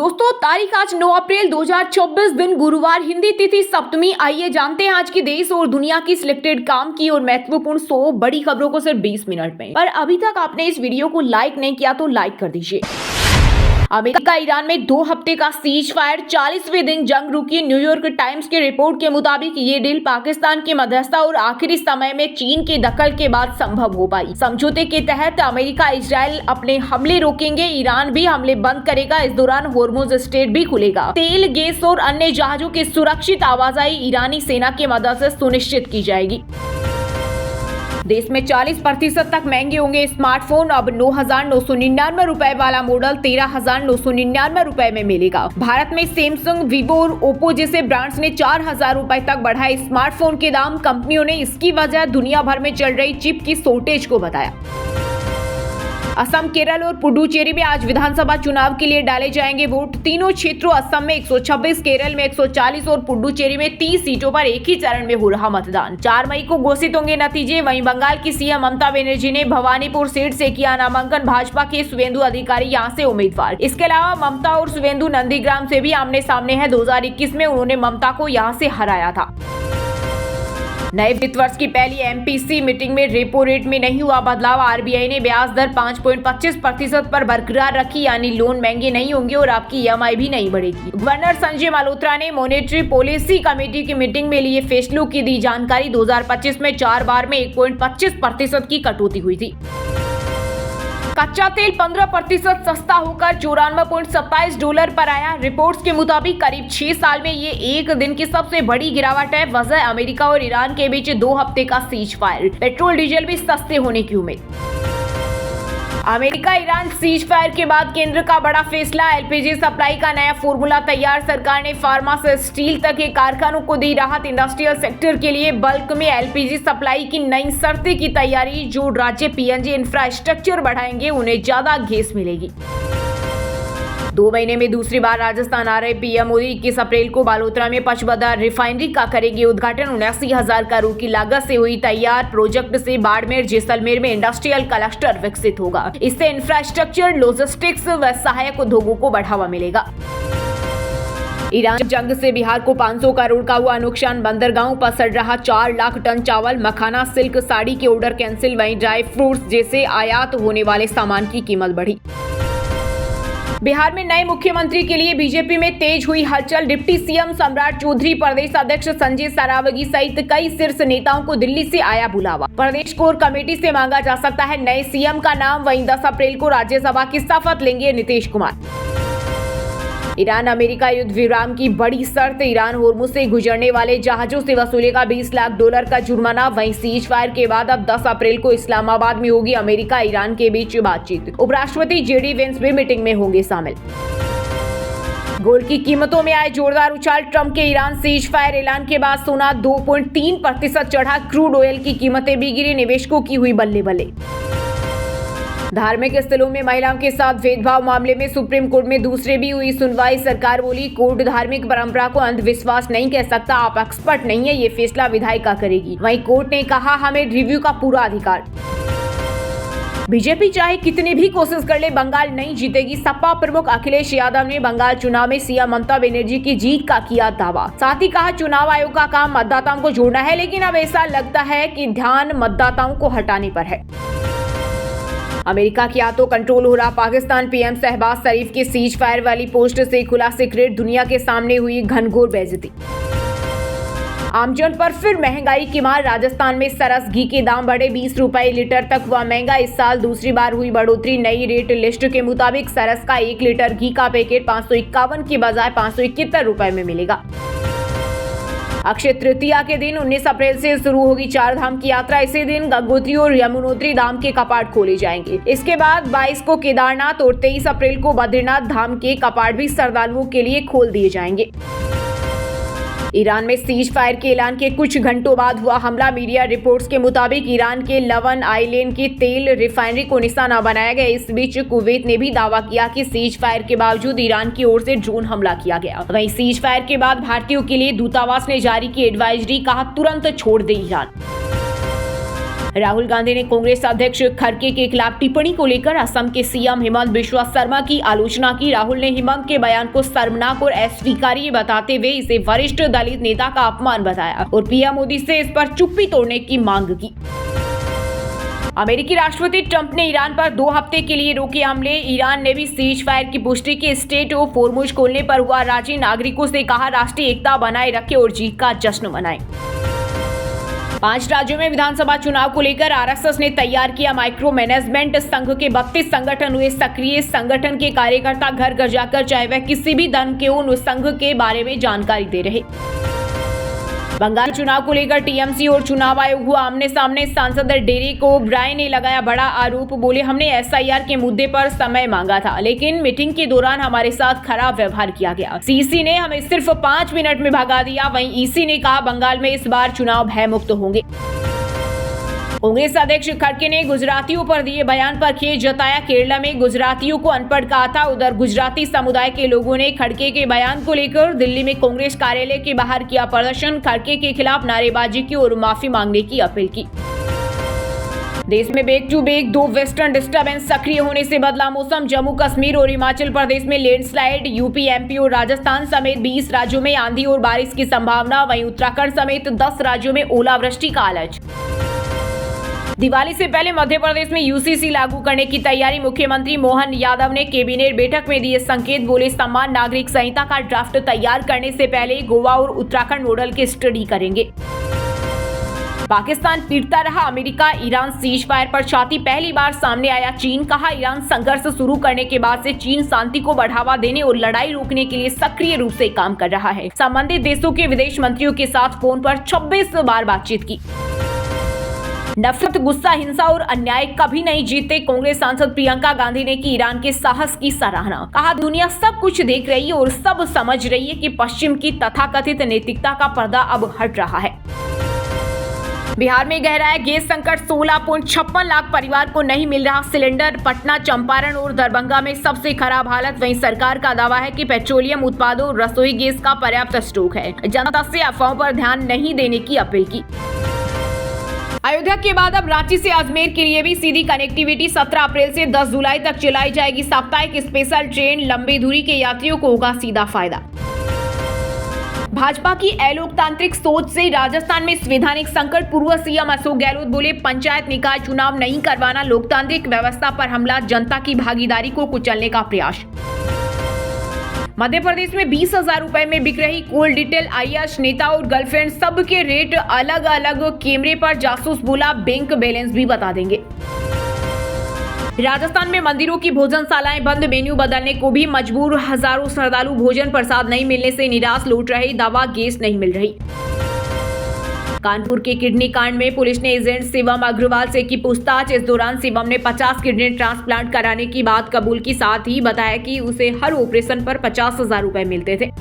दोस्तों तारीख आज 9 अप्रैल 2024 दिन गुरुवार, हिंदी तिथि सप्तमी। आइए जानते हैं आज की देश और दुनिया की सिलेक्टेड काम की और महत्वपूर्ण 100 बड़ी खबरों को सिर्फ 20 मिनट में। पर अभी तक आपने इस वीडियो को लाइक नहीं किया तो लाइक कर दीजिए। अमेरिका ईरान में 2 हफ्ते का सीज फायर, 40वें दिन जंग रुकी। न्यूयॉर्क टाइम्स की रिपोर्ट के मुताबिक ये डील पाकिस्तान की मध्यस्थता और आखिरी समय में चीन के दखल के बाद संभव हो पाई। समझौते के तहत अमेरिका इजराइल अपने हमले रोकेंगे, ईरान भी हमले बंद करेगा। इस दौरान होर्मुज स्ट्रेट भी खुलेगा। तेल, गैस और अन्य जहाजों की सुरक्षित आवाजाही ईरानी सेना की मदद से सुनिश्चित की जाएगी। देश में 40% तक महंगे होंगे स्मार्टफोन। अब 9,999 रुपए वाला मॉडल 13,999 रुपए में मिलेगा। भारत में सैमसंग, वीवो और ओप्पो जैसे ब्रांड्स ने 4,000 रुपए तक बढ़ाए स्मार्टफोन के दाम। कंपनियों ने इसकी वजह दुनिया भर में चल रही चिप की शॉर्टेज को बताया। असम, केरल और पुडुचेरी में आज विधानसभा चुनाव के लिए डाले जाएंगे वोट। तीनों क्षेत्रों असम में 126, केरल में 140 और पुडुचेरी में 30 सीटों पर एक ही चरण में हो रहा मतदान। 4 मई को घोषित होंगे नतीजे। वहीं बंगाल की सीएम ममता बनर्जी ने भवानीपुर सीट से किया नामांकन। भाजपा के शुवेंदु अधिकारी यहां से उम्मीदवार। इसके अलावा ममता और शुवेंदु नंदीग्राम से भी आमने सामने है। 2021 में उन्होंने ममता को यहां से हराया था। नए वित्त वर्ष की पहली एमपीसी मीटिंग में रेपो रेट में नहीं हुआ बदलाव। आरबीआई ने ब्याज दर 5.25% पर बरकरार रखी, यानी लोन महंगे नहीं होंगे और आपकी ईएमआई भी नहीं बढ़ेगी। गवर्नर संजय मल्होत्रा ने मॉनेटरी पॉलिसी कमेटी की मीटिंग में लिए फैसलों की दी जानकारी। 2025 में 4 बार में 1.25% की कटौती हुई थी। कच्चा तेल 15% सस्ता होकर $94.27 पर आया। रिपोर्ट्स के मुताबिक करीब 6 साल में ये एक दिन की सबसे बड़ी गिरावट है। वजह अमेरिका और ईरान के बीच 2 हफ्ते का सीज फायर। पेट्रोल डीजल भी सस्ते होने की उम्मीद। अमेरिका ईरान सीज फायर के बाद केंद्र का बड़ा फैसला। एलपीजी सप्लाई का नया फॉर्मूला तैयार। सरकार ने फार्मा से स्टील तक के कारखानों को दी राहत। इंडस्ट्रियल सेक्टर के लिए बल्क में एलपीजी सप्लाई की नई शर्तें की तैयारी। जो राज्य पीएनजी इंफ्रास्ट्रक्चर बढ़ाएंगे उन्हें ज्यादा गैस मिलेगी। 2 महीने में दूसरी बार राजस्थान आ रहे पीएम मोदी 21 अप्रैल को बालोतरा में पचमढ़ी रिफाइनरी का करेंगे उद्घाटन। 79,000 करोड़ की लागत से हुई तैयार प्रोजेक्ट से बाड़मेर, जैसलमेर में इंडस्ट्रियल क्लस्टर विकसित होगा। इससे इंफ्रास्ट्रक्चर, लॉजिस्टिक्स व सहायक उद्योगों को बढ़ावा मिलेगा। ईरान जंग से बिहार को 500 करोड़ का हुआ नुकसान। बंदरगाहों पर सड़ रहा 4 लाख टन चावल। मखाना, सिल्क, साड़ी के ऑर्डर कैंसिल। वहीं ड्राई फ्रूट्स जैसे आयात होने वाले सामान की कीमत बढ़ी। बिहार में नए मुख्यमंत्री के लिए बीजेपी में तेज हुई हलचल। डिप्टी सीएम सम्राट चौधरी, प्रदेश अध्यक्ष संजय सरावगी सहित कई शीर्ष नेताओं को दिल्ली से आया बुलावा। प्रदेश कोर कमेटी से मांगा जा सकता है नए सीएम का नाम। वहीं 10 अप्रैल को राज्यसभा की शपथ लेंगे नीतीश कुमार। ईरान अमेरिका युद्ध विराम की बड़ी शर्त। ईरान होर्मुज से गुजरने वाले जहाजों से वसूलेगा $20 लाख का जुर्माना। वहीं सीज फायर के बाद अब 10 अप्रैल को इस्लामाबाद में होगी अमेरिका ईरान के बीच बातचीत। उपराष्ट्रपति जेडी वेंस भी मीटिंग में होंगे शामिल। गोल्ड की कीमतों में आए जोरदार उछाल। ट्रंप के ईरान सीज फायर ऐलान के बाद सोना 2.3% चढ़ा। क्रूड ऑयल की कीमतें भी गिरी। निवेशकों की हुई बल्ले बल्ले। धार्मिक स्थलों में महिलाओं के साथ भेदभाव मामले में सुप्रीम कोर्ट में दूसरे भी हुई सुनवाई। सरकार बोली कोर्ट धार्मिक परंपरा को अंधविश्वास नहीं कह सकता, आप एक्सपर्ट नहीं है, ये फैसला विधायिका करेगी। वहीं कोर्ट ने कहा हमें रिव्यू का पूरा अधिकार। बीजेपी चाहे कितनी भी कोशिश कर ले बंगाल नहीं जीतेगी। सपा प्रमुख अखिलेश यादव ने बंगाल चुनाव में सीएम ममता बनर्जी की जीत का किया दावा। साथ ही कहा चुनाव आयोग का काम मतदाताओं को जोड़ना है, लेकिन अब ऐसा लगता है कि ध्यान मतदाताओं को हटाने पर है। अमेरिका की हाथों कंट्रोल हो रहा पाकिस्तान। पीएम शहबाज शरीफ की सीज फायर वाली पोस्ट से खुला सीक्रेट। दुनिया के सामने हुई घनघोर बेइज्जती। आमजन पर फिर महंगाई की मार। राजस्थान में सरस घी के दाम बढ़े। 20 रुपए लीटर तक हुआ महंगा। इस साल दूसरी बार हुई बढ़ोतरी। नई रेट लिस्ट के मुताबिक सरस का 1 लीटर घी का पैकेट 551 की बजाय 571 रुपए में मिलेगा। अक्षय तृतीया के दिन 19 अप्रैल से शुरू होगी 4 धाम की यात्रा। इसी दिन गंगोत्री और यमुनोत्री धाम के कपाट खोले जाएंगे। इसके बाद 22 को केदारनाथ और 23 अप्रैल को बद्रीनाथ धाम के कपाट भी श्रद्धालुओं के लिए खोल दिए जाएंगे। ईरान में सीज फायर के ऐलान के कुछ घंटों बाद हुआ हमला। मीडिया रिपोर्ट्स के मुताबिक ईरान के लवन आइलैंड की तेल रिफाइनरी को निशाना बनाया गया। इस बीच कुवैत ने भी दावा किया कि सीज फायर के बावजूद ईरान की ओर से ड्रोन हमला किया गया। वहीं सीज फायर के बाद भारतीयों के लिए दूतावास ने जारी की एडवाइजरी, कहा तुरंत छोड़ दे ईरान। राहुल गांधी ने कांग्रेस अध्यक्ष खड़गे के खिलाफ टिप्पणी को लेकर असम के सीएम हिमंत बिस्वा शर्मा की आलोचना की। राहुल ने हिमंत के बयान को शर्मनाक और अस्वीकार्य बताते हुए इसे वरिष्ठ दलित नेता का अपमान बताया और पीएम मोदी से इस पर चुप्पी तोड़ने की मांग की। अमेरिकी राष्ट्रपति ट्रंप ने ईरान पर 2 हफ्ते के लिए रोके हमले। ईरान ने भी सीज फायर की पुष्टि की। स्टेट ऑफ होर्मुज खोलने पर हुआ राजी। नागरिकों से कहा राष्ट्रीय एकता बनाए रखें और जीत का जश्न मनाएं। 5 राज्यों में विधानसभा चुनाव को लेकर आरएसएस ने तैयार किया माइक्रो मैनेजमेंट। संघ के 32 संगठन हुए सक्रिय। संगठन के कार्यकर्ता घर घर जाकर चाहे वह किसी भी धर्म के हो संघ के बारे में जानकारी दे रहे। बंगाल चुनाव को लेकर टीएमसी और चुनाव आयोग हुआ आमने सामने। सांसद डेरेक ओब्रायन ने लगाया बड़ा आरोप। बोले हमने एसआईआर के मुद्दे पर समय मांगा था लेकिन मीटिंग के दौरान हमारे साथ खराब व्यवहार किया गया। सीसी ने हमें सिर्फ 5 मिनट में भगा दिया। वहीं ईसी ने कहा बंगाल में इस बार चुनाव भयमुक्त होंगे। कांग्रेस अध्यक्ष खड़गे ने गुजरातियों पर दिए बयान पर खेद जताया। केरला में गुजरातियों को अनपढ़ कहा था। उधर गुजराती समुदाय के लोगों ने खड़गे के बयान को लेकर दिल्ली में कांग्रेस कार्यालय के बाहर किया प्रदर्शन। खड़गे के खिलाफ नारेबाजी की और माफी मांगने की अपील की। देश में back to back 2 western disturbance सक्रिय होने से बदला मौसम। जम्मू कश्मीर और हिमाचल प्रदेश में लैंडस्लाइड। यूपी, एमपी और राजस्थान समेत 20 राज्यों में आंधी और बारिश की संभावना। वहीं उत्तराखंड समेत 10 राज्यों में ओलावृष्टि का अलर्ट। दिवाली से पहले मध्य प्रदेश में यूसीसी लागू करने की तैयारी। मुख्यमंत्री मोहन यादव ने कैबिनेट बैठक में दिए संकेत। बोले समान नागरिक संहिता का ड्राफ्ट तैयार करने से पहले गोवा और उत्तराखंड मॉडल की स्टडी करेंगे। पाकिस्तान पीटता रहा अमेरिका। ईरान सीज फायर पर छाती पहली बार सामने आया चीन। कहा ईरान संघर्ष शुरू करने के बाद से चीन शांति को बढ़ावा देने और लड़ाई रोकने के लिए सक्रिय रूप से काम कर रहा है। संबंधित देशों के विदेश मंत्रियों के साथ फोन पर 26 बार बातचीत की। नफरत, गुस्सा, हिंसा और अन्याय कभी नहीं जीतते। कांग्रेस सांसद प्रियंका गांधी ने की ईरान के साहस की सराहना। कहा दुनिया सब कुछ देख रही है और सब समझ रही है कि पश्चिम की तथाकथित नैतिकता का पर्दा अब हट रहा है। बिहार में गहराया गैस संकट। 16.56 लाख परिवार को नहीं मिल रहा सिलेंडर। पटना, चंपारण और दरभंगा में सबसे खराब हालत। वहीं सरकार का दावा है कि पेट्रोलियम उत्पादों और रसोई गैस का पर्याप्त स्टॉक है। जनता से अफवाहों पर ध्यान नहीं देने की अपील की। अयोध्या के बाद अब रांची से अजमेर के लिए भी सीधी कनेक्टिविटी 17 अप्रैल से 10 जुलाई तक चलाई जाएगी साप्ताहिक स्पेशल ट्रेन। लंबी दूरी के यात्रियों को होगा सीधा फायदा। भाजपा की अलोकतांत्रिक सोच से राजस्थान में संवैधानिक संकट। पूर्व सीएम अशोक गहलोत बोले पंचायत निकाय चुनाव नहीं करवाना लोकतांत्रिक व्यवस्था पर हमला। जनता की भागीदारी को कुचलने का प्रयास। मध्य प्रदेश में 20,000 रुपए में बिक रही कॉल डिटेल। आईएएस नेता और गर्लफ्रेंड सब के रेट अलग अलग। कैमरे पर जासूस बोला बैंक बैलेंस भी बता देंगे। राजस्थान में मंदिरों की भोजनशालाएं बंद। मेन्यू बदलने को भी मजबूर। हजारों श्रद्धालु भोजन प्रसाद नहीं मिलने से निराश लौट रहे। दवा गैस नहीं मिल रही। कानपुर के किडनी कांड में पुलिस ने एजेंट शिवम अग्रवाल से की पूछताछ। इस दौरान शिवम ने 50 किडनी ट्रांसप्लांट कराने की बात कबूल की। साथ ही बताया कि उसे हर ऑपरेशन पर 50,000 रुपए मिलते थे।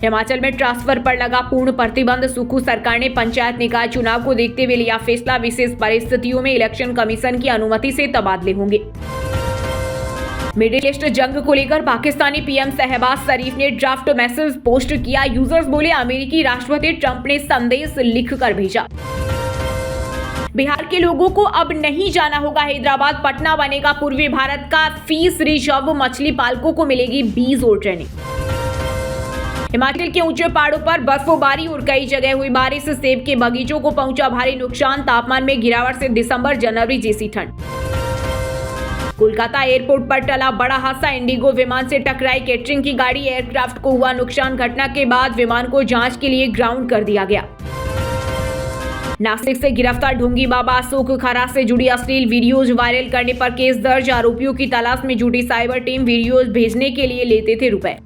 हिमाचल में ट्रांसफर पर लगा पूर्ण प्रतिबंध। सुक्खू सरकार ने पंचायत निकाय चुनाव को देखते हुए लिया फैसला। विशेष परिस्थितियों में इलेक्शन कमीशन की अनुमति से तबादले होंगे। मिडिल ईस्ट जंग को लेकर पाकिस्तानी पीएम शहबाज शरीफ ने ड्राफ्ट मैसेज पोस्ट किया। यूजर्स बोले अमेरिकी राष्ट्रपति ट्रंप ने संदेश लिखकर भेजा। बिहार के लोगों को अब नहीं जाना होगा हैदराबाद। पटना बनेगा पूर्वी भारत का फीस रिजर्व। मछली पालकों को मिलेगी बीज और ट्रेनिंग। हिमाचल के ऊंचे पहाड़ों पर बर्फबारी और कई जगह हुई बारिश से सेब के बगीचों को पहुंचा भारी नुकसान। तापमान में गिरावट से दिसंबर जनवरी जैसी ठंड। कोलकाता एयरपोर्ट पर टला बड़ा हादसा। इंडिगो विमान से टकराई कैटरिंग की गाड़ी। एयरक्राफ्ट को हुआ नुकसान। घटना के बाद विमान को जांच के लिए ग्राउंड कर दिया गया। नासिक से गिरफ्तार ढोंगी बाबा अशोक खरा से जुड़ी अश्लील वीडियोज वायरल करने पर केस दर्ज। आरोपियों की तलाश में जुटी साइबर टीम। वीडियोज भेजने के लिए लेते थे रुपए।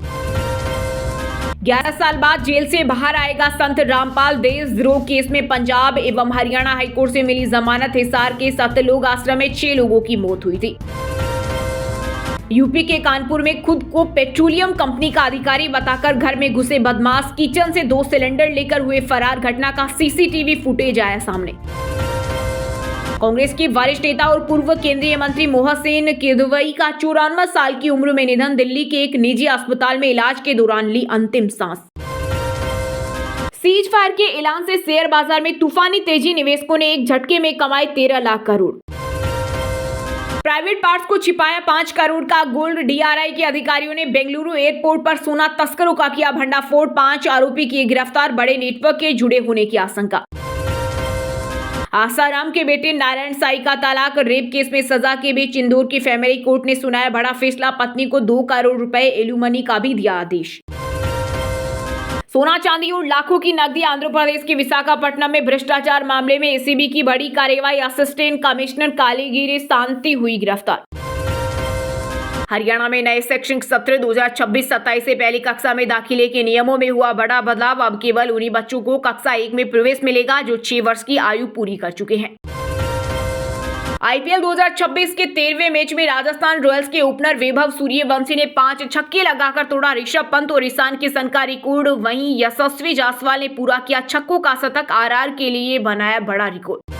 11 साल बाद जेल से बाहर आएगा संत रामपाल। देशद्रोह केस में पंजाब एवं हरियाणा हाईकोर्ट से मिली जमानत। हिसार के सतलोक आश्रम में 6 लोगों की मौत हुई थी। यूपी के कानपुर में खुद को पेट्रोलियम कंपनी का अधिकारी बताकर घर में घुसे बदमाश। किचन से 2 सिलेंडर लेकर हुए फरार। घटना का सीसीटीवी फुटेज आया सामने। कांग्रेस के वरिष्ठ नेता और पूर्व केंद्रीय मंत्री मोहसिन किदवई का 94 साल की उम्र में निधन। दिल्ली के एक निजी अस्पताल में इलाज के दौरान ली अंतिम सांस। सीज फायर के ऐलान से शेयर बाजार में तूफानी तेजी, निवेशकों ने एक झटके में कमाए 13 लाख करोड़। प्राइवेट पार्ट्स को छिपाया 5 करोड़ का गोल्ड, डीआरआई के अधिकारियों ने बेंगलुरु एयरपोर्ट पर सोना तस्करों का किया भंडाफोड़, 5 आरोपी किए गिरफ्तार, बड़े नेटवर्क के जुड़े होने की आशंका। आसाराम के बेटे नारायण साई का तलाक, रेप केस में सजा के बीच इंदौर की फैमिली कोर्ट ने सुनाया बड़ा फैसला, पत्नी को 2 करोड़ रुपए एलुमनी का भी दिया आदेश। सोना चांदी और लाखों की नकदी, आंध्र प्रदेश के विशाखापट्टनम में भ्रष्टाचार मामले में एसीबी की बड़ी कार्रवाई, असिस्टेंट कमिश्नर कालीगिरी शांति हुई गिरफ्तार। हरियाणा में नए शैक्षणिक सत्र 2026-27 से पहली कक्षा में दाखिले के नियमों में हुआ बड़ा बदलाव, अब केवल उन्हीं बच्चों को कक्षा 1 में प्रवेश मिलेगा जो 6 वर्ष की आयु पूरी कर चुके हैं। आईपीएल 2026 के 13वें मैच में राजस्थान रॉयल्स के ओपनर वैभव सूर्यवंशी ने 5 छक्के लगाकर तोड़ा ऋषभ पंत और ईशान किशन का रिकॉर्ड। वहीं यशस्वी जायसवाल ने पूरा किया छक्कों का शतक, आरआर के लिए बनाया बड़ा रिकॉर्ड।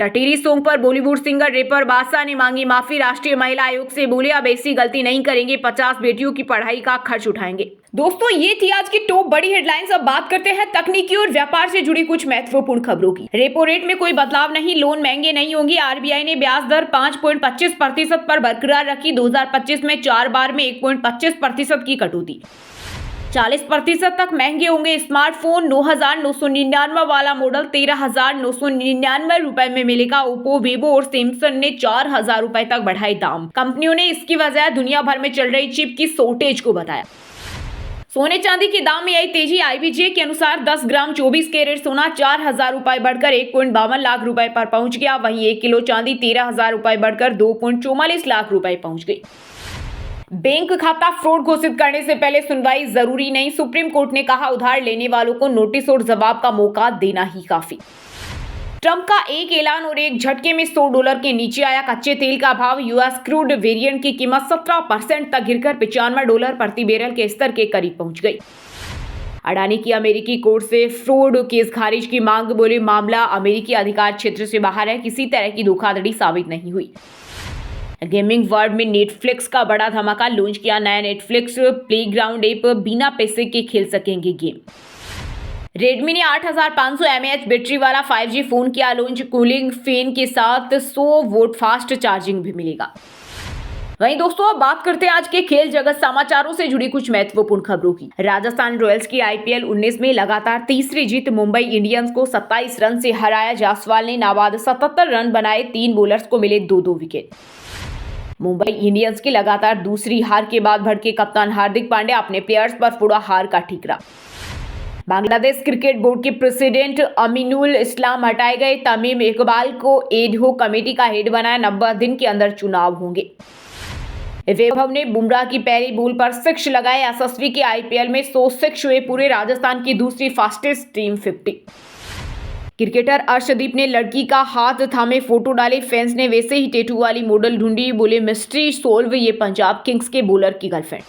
टटीरी सॉन्ग पर बॉलीवुड सिंगर रैपर बादशाह ने मांगी माफी, राष्ट्रीय महिला आयोग से बोले अब ऐसी गलती नहीं करेंगे, 50 बेटियों की पढ़ाई का खर्च उठाएंगे। दोस्तों, ये थी आज की टॉप बड़ी हेडलाइंस। अब बात करते हैं तकनीकी और व्यापार से जुड़ी कुछ महत्वपूर्ण खबरों की। रेपो रेट में कोई बदलाव नहीं, लोन महंगे नहीं होंगे। आरबीआई ने ब्याज दर 5.25% पर बरकरार रखी। 2025 में 4 बार में 1.25% की कटौती। 40% तक महंगे होंगे स्मार्टफोन। 9,999 वाला मॉडल 13,999 रुपए में मिलेगा। ओप्पो, वीवो और सैमसंग ने 4,000 रुपए तक बढ़ाए दाम। कंपनियों ने इसकी वजह दुनिया भर में चल रही चिप की शॉर्टेज को बताया। सोने चांदी के दाम में आई तेजी। आईबीजे के अनुसार 10 ग्राम 24 कैरेट सोना 4,000 रुपए बढ़कर 1.52 लाख रुपए पर पहुंच गया। वहीं 1 किलो चांदी 13,000 रुपए बढ़कर 2.44 लाख रुपए पहुंच गई। बैंक खाता फ्रॉड घोषित करने से पहले सुनवाई जरूरी नहीं, सुप्रीम कोर्ट ने कहा उधार लेने वालों को नोटिस और जवाब का मौका देना ही काफी। ट्रंप का एक ऐलान और एक झटके में $100 के नीचे आया कच्चे तेल का भाव। यूएस क्रूड वेरिएंट की कीमत 17% तक गिरकर $95 प्रति बैरल के स्तर के करीब पहुंच गई। अडानी की अमेरिकी कोर्ट से फ्रॉड केस खारिज की मांग, बोले मामला अमेरिकी अधिकार क्षेत्र से बाहर है, किसी तरह की धोखाधड़ी साबित नहीं हुई। गेमिंग वर्ल्ड में नेटफ्लिक्स का बड़ा धमाका, लॉन्च किया नया नेटफ्लिक्स प्लेग्राउंड ऐप, बिना पैसे के खेल सकेंगे गेम। रेडमी ने 8500 mAh बैटरी वाला 5G फोन किया लॉन्च, कूलिंग फैन के साथ 100 वोल्ट फास्ट चार्जिंग भी मिलेगा। वहीं दोस्तों, अब बात करते हैं आज के खेल जगत समाचारों से जुड़ी कुछ महत्वपूर्ण खबरों की। राजस्थान रॉयल्स की आईपीएल 19 में लगातार तीसरी जीत, मुंबई इंडियंस को 27 रन से हराया। जायसवाल ने नाबाद 77 रन बनाए, 3 बॉलर्स को मिले 2-2 विकेट। मुंबई इंडियंस की लगातार दूसरी हार के बाद भड़के कप्तान हार्दिक पांड्या, अपने प्लेयर्स पर फोड़ा हार का ठीकरा। बांग्लादेश क्रिकेट बोर्ड के प्रेसिडेंट अमीनुल इस्लाम हटाए गए, तमीम इकबाल को एडहॉक कमेटी का हेड बनाया, 90 दिन के अंदर चुनाव होंगे। वैभव ने बुमराह की पहली बॉल पर 6 लगाए, यशस्वी के आईपीएल में 100 6 हुए पूरे, राजस्थान की दूसरी फास्टेस्ट टीम 50। क्रिकेटर अर्शदीप ने लड़की का हाथ थामे फोटो डाले, फैंस ने वैसे ही टैटू वाली मॉडल ढूंढी, बोले मिस्ट्री सोल्व, ये पंजाब किंग्स के बॉलर की girlfriend.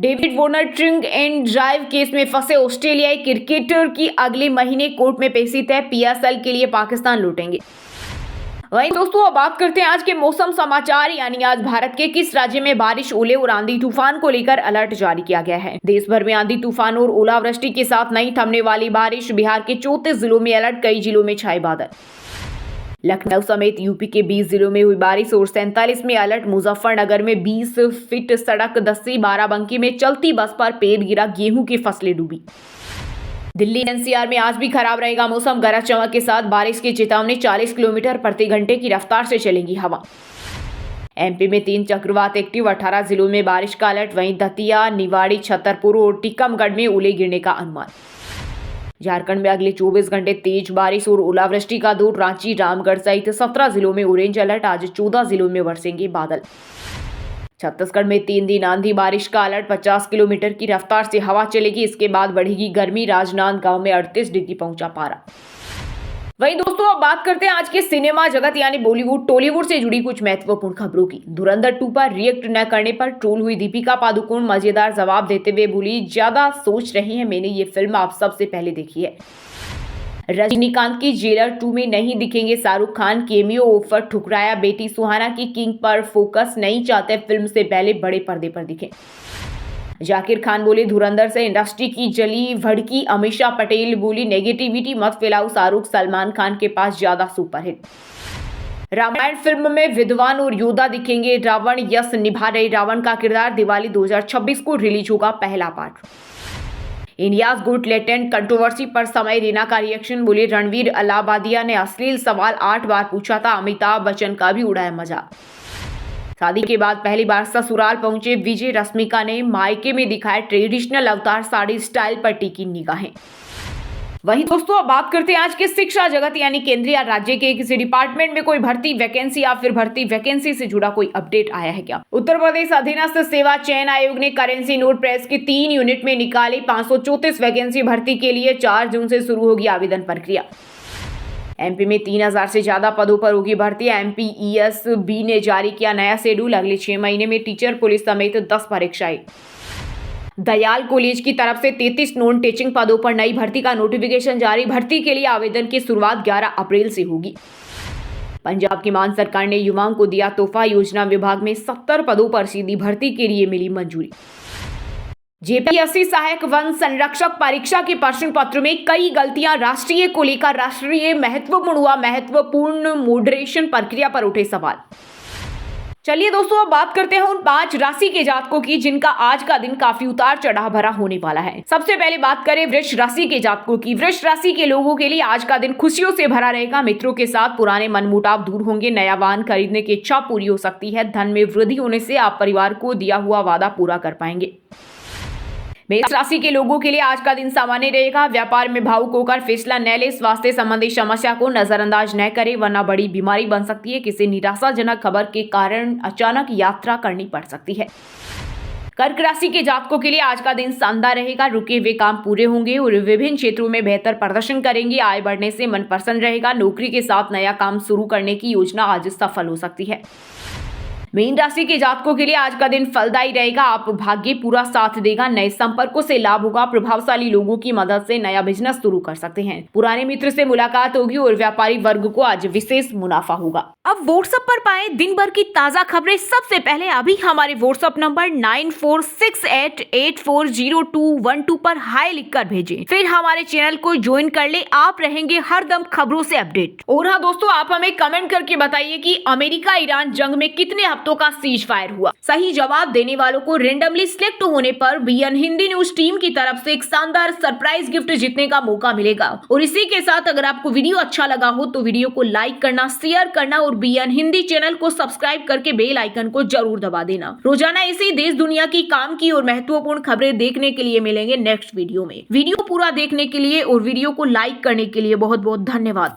David Warner drink and drive case में फंसे ऑस्ट्रेलियाई क्रिकेटर की अगले महीने कोर्ट में पेशी तय, पीएसएल के लिए पाकिस्तान लौटेंगे। वहीं दोस्तों, अब बात करते हैं आज के मौसम समाचार, यानी आज भारत के किस राज्य में बारिश, ओले और आंधी तूफान को लेकर अलर्ट जारी किया गया है। देश भर में आंधी तूफान और ओलावृष्टि के साथ नहीं थमने वाली बारिश, बिहार के 34 जिलों में अलर्ट, कई जिलों में छाए बादल। लखनऊ समेत यूपी के 20 जिलों में हुई बारिश और 47 में अलर्ट। मुजफ्फरनगर में 20 फीट सड़क धंसी, बाराबंकी में चलती बस पर पेड़ गिरा, गेहूं की फसलें डूबी। दिल्ली एनसीआर में आज भी खराब रहेगा मौसम, गरज चमक के साथ बारिश की चेतावनी, 40 किलोमीटर प्रति घंटे की रफ्तार से चलेगी हवा। एमपी में 3 चक्रवात एक्टिव, 18 जिलों में बारिश का अलर्ट। वहीं दतिया, निवाड़ी, छतरपुर और टीकमगढ़ में ओले गिरने का अनुमान। झारखंड में अगले 24 घंटे तेज बारिश और ओलावृष्टि का दौर, रांची, रामगढ़ सहित 17 जिलों में ऑरेंज अलर्ट, आज 14 जिलों में बरसेंगे बादल। छत्तीसगढ़ में 3 दिन आंधी बारिश का अलर्ट, 50 किलोमीटर की रफ्तार से हवा चलेगी, इसके बाद बढ़ेगी गर्मी, राजनांदगांव में 38 डिग्री पहुंचा पारा। वहीं दोस्तों, अब बात करते हैं आज के सिनेमा जगत यानी बॉलीवुड टॉलीवुड से जुड़ी कुछ महत्वपूर्ण खबरों की। धुरंधर 2 पर रिएक्ट न करने पर ट्रोल हुई दीपिका पादुकोण, मजेदार जवाब देते हुए बोली ज्यादा सोच रही हैं, मैंने ये फिल्म आप सबसे पहले देखी है। रजनीकांत की जेलर 2 में नहीं दिखेंगे शाहरुख खान, केमियो ऑफर ठुकराया, बेटी सुहाना की किंग पर फोकस नहीं चाहते फिल्म से पहले बड़े पर्दे पर दिखे। जाकिर खान बोले धुरंधर से इंडस्ट्री की जली भड़की। अमीषा पटेल बोली नेगेटिविटी मत फैलाओ, शाहरुख सलमान खान के पास ज्यादा सुपरहिट। रामायण फिल्म में विद्वान और योद्धा दिखेंगे रावण, यश निभा रहे रावण का किरदार। दिवाली 2026 को रिलीज होगा पहला part. India's good latent controversy पर समय रैना का रिएक्शन। बोले रणवीर अलाहाबादिया ने अश्लील सवाल 8 बार पूछा था, अमिताभ बच्चन का भी उड़ाया मजाक। शादी के बाद पहली बार ससुराल पहुंचे विजय, रश्मिका ने मायके में दिखाया ट्रेडिशनल अवतार, साड़ी स्टाइल पर टिकी निगाहें। वहीं दोस्तों अब बात करते हैं आज के शिक्षा जगत यानी केंद्रीय या राज्य के किसी डिपार्टमेंट में कोई भर्ती वैकेंसी या फिर भर्ती वैकेंसी से जुड़ा कोई अपडेट आया है क्या। उत्तर प्रदेश अधीनस्थ सेवा चयन आयोग ने करेंसी नोट प्रेस की 3 यूनिट में निकाली 534 वैकेंसी भर्ती के लिए 4 जून से शुरू होगी आवेदन प्रक्रिया। एमपी में 3000 से ज्यादा पदों पर होगी भर्ती। एमपीईएसबी ने जारी किया नया शेड्यूल, अगले 6 महीने में टीचर, पुलिस समेत 10 परीक्षाएं। दयाल कॉलेज की तरफ से 33 नॉन टीचिंग पदों पर नई भर्ती का नोटिफिकेशन जारी। भर्ती के लिए आवेदन की शुरुआत 11 अप्रैल से होगी। पंजाब की मान सरकार ने युवाओं को दिया तोहफा, योजना विभाग में 70 पदों पर सीधी भर्ती के लिए मिली मंजूरी। जेपीएससी सहायक वन संरक्षक परीक्षा के प्रश्न पत्र में कई गलतियां, राष्ट्रीय को लेकर राष्ट्रीय महत्वपूर्ण हुआ, महत्वपूर्ण मॉडरेशन प्रक्रिया पर उठे सवाल। चलिए दोस्तों अब बात करते हैं उन 5 राशि के जातकों की जिनका आज का दिन काफी उतार चढ़ाव भरा होने वाला है। सबसे पहले बात करें वृष राशि के जातकों की। वृष राशि के लोगों के लिए आज का दिन खुशियों से भरा रहेगा। मित्रों के साथ पुराने मनमुटाव दूर होंगे। नया वाहन खरीदने की इच्छा पूरी हो सकती है। धन में वृद्धि होने से आप परिवार को दिया हुआ वादा पूरा कर पाएंगे। मेष राशि के लोगों के लिए आज का दिन सामान्य रहेगा। व्यापार में भावुक होकर फैसला न ले। स्वास्थ्य संबंधी समस्या को नजरअंदाज न करें वरना बड़ी बीमारी बन सकती है। किसी निराशाजनक खबर के कारण अचानक यात्रा करनी पड़ सकती है। कर्क राशि के जातकों के लिए आज का दिन शानदार रहेगा। रुके हुए काम पूरे होंगे और विभिन्न क्षेत्रों में बेहतर प्रदर्शन करेंगे। आय बढ़ने से मन प्रसन्न रहेगा। नौकरी के साथ नया काम शुरू करने की योजना आज सफल हो सकती है। मीन राशि के जातकों के लिए आज का दिन फलदायी रहेगा। आप भाग्य पूरा साथ देगा। नए संपर्कों से लाभ होगा। प्रभावशाली लोगों की मदद से नया बिजनेस शुरू कर सकते हैं। पुराने मित्र से मुलाकात होगी और व्यापारी वर्ग को आज विशेष मुनाफा होगा। अब व्हाट्सएप पर पाए दिन भर की ताजा खबरें सबसे पहले अभी हमारे व्हाट्सएप नंबर 9468840212 पर हाई लिखकर भेजें। फिर हमारे चैनल को ज्वाइन कर ले। आप रहेंगे हरदम खबरों से अपडेट। और हाँ दोस्तों आप हमें कमेंट करके बताइए कि अमेरिका ईरान जंग में कितने हफ्तों का सीज फायर हुआ। सही जवाब देने वालों को रेंडमली सिलेक्ट होने पर बीएन हिंदी न्यूज टीम की तरफ से एक शानदार सरप्राइज गिफ्ट जीतने का मौका मिलेगा। और इसी के साथ अगर आपको वीडियो अच्छा लगा हो तो वीडियो को लाइक करना, शेयर करना और बीएन हिंदी चैनल को सब्सक्राइब करके बेल आइकन को जरूर दबा देना। रोजाना इसी देश दुनिया की काम की और महत्वपूर्ण खबरें देखने के लिए मिलेंगे नेक्स्ट वीडियो में। वीडियो पूरा देखने के लिए और वीडियो को लाइक करने के लिए बहुत बहुत धन्यवाद।